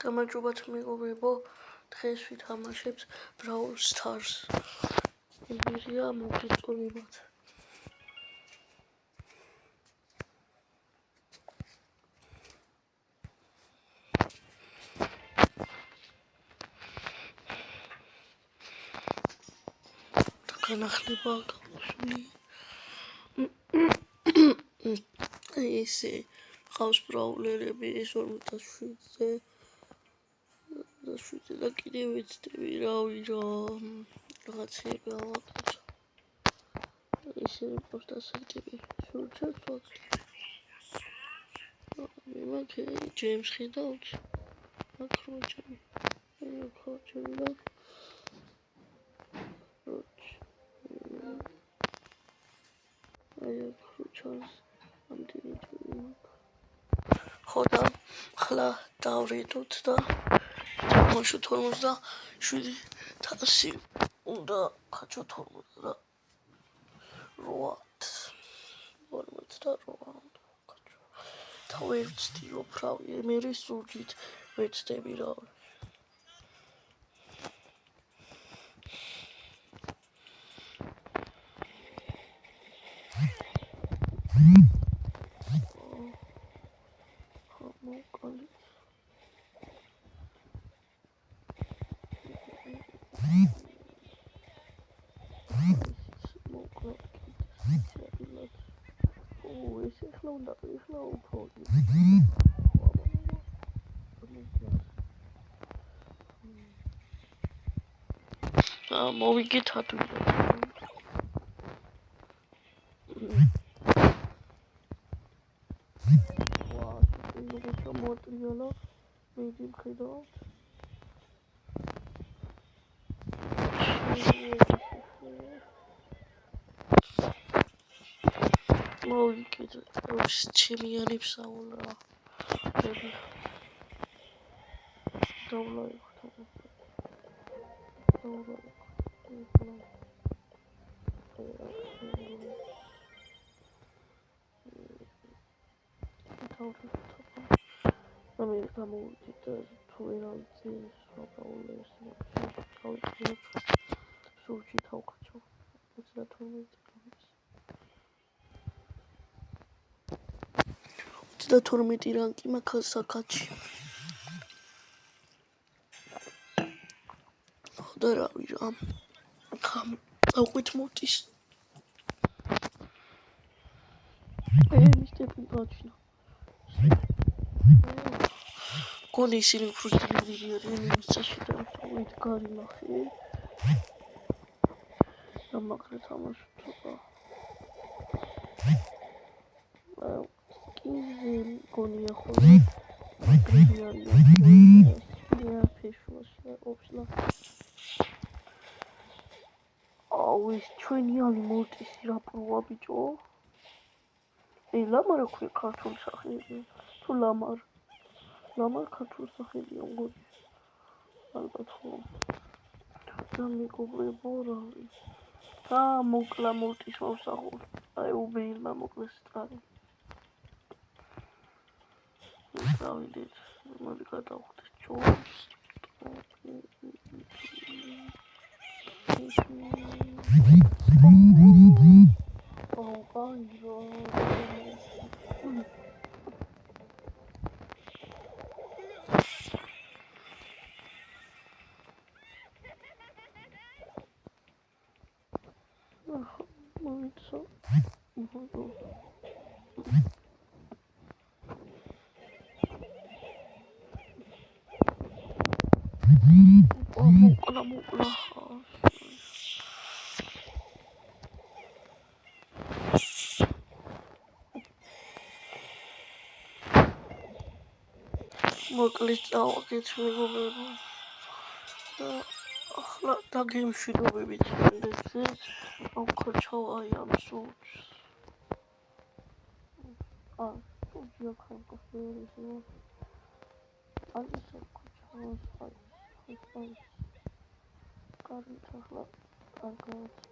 გამარჯობათ მეგობრებო, დღეს ვითამაშებთ Brawl Stars. იმერია მოგეწონებათ. განახლება გაუსული. ესე ხავს ბრაულერები ეს 47-ზე და კიდევ ვეცდები რაღაცები ავაკეთო. ესე პოსტასები სურჩათ ვაკეთე. მაგე ჯეიმს ხედავთ? აკროჭები. და ქრუჩას ამდენი ჯერი მაქვს. ხოდა ხლა დავრიდოთ და მოშოთ 47,000 უნდა ხაჩოთ 48 თავი ვცდილობ რავი მერე სურჯით ვეცდები რავი მოვიგეთ ადვილად. მოატრიალა მედი მხედავთ. მოვიგეთ ჩემიანებს აულა. და 12 რანკი მაქვს საკაჩი. ხოდა რავი რა. აღვით მოდის. მისტები გაჩნა. გონი ისინი უფრო ძლიერი არიან იმისაში და ვიდგარი ნახე. დამაგრე თამაშობ. გონია ხოლმე აგრები არიან. ფეშუაში ოფშლა. ის ჩვენი ალი მოტისი რა პროა ბიჭო. ლამარ აქვს ქართულ სახელი. თუ ლამარ ქართულ სახელია მგონი. ალბათ ხო. და მეგობრებო რავი. და მოკლა მოტის მოსახული. აი უბეილმა მოკლეს წარი. დავიდეთ, მოდი გადავხდეთ ჯონს. მოკლა. მოკლეს წავაგეთ მეგობრებო. და ახლა დაგემშვიდობებით მერეზე. ავქრჩავ ამ სურჯს. სურჯი აქ გასულიყო. არის ავქრჩავ. კარგი ახლა კარგად